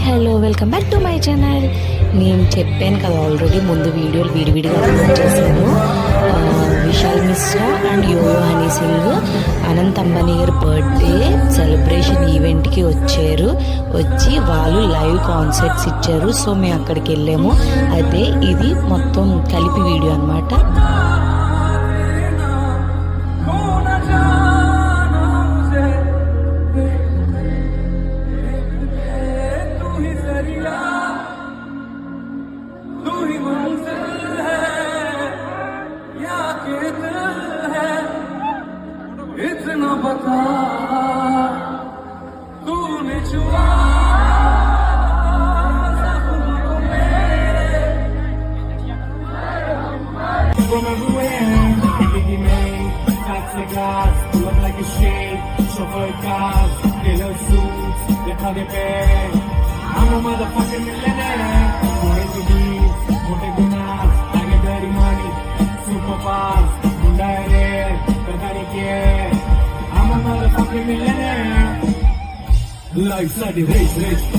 Hello welcome back to my channel. నేను చెప్పాను కదా ఆల్రెడీ ముందు వీడియోలు విడివిడిగా అప్లోడ్ చేశాను. విశాల్ మిశ్రా అండ్ యోయో హనీ సింగ్ అనంత్ అంబానీ గారి బర్త్డే సెలబ్రేషన్ ఈవెంట్కి వచ్చి వాళ్ళు లైవ్ కాన్సర్ట్స్ ఇచ్చారు. సో మేము అక్కడికి వెళ్ళాము. అదే ఇది మొత్తం కలిపి వీడియో అన్నమాట. इतना बता तूने छुआ from everywhere, Biggie Mane, toxic guys, look like a shade, chauffeur cars, killer suits, they call it bad. I'm a motherfucking millionaire, going to beats, putting the knots, I get dirty money, super fast, Hyundai, Ferrari care. I'm a motherfucking millionaire. Life's like a race.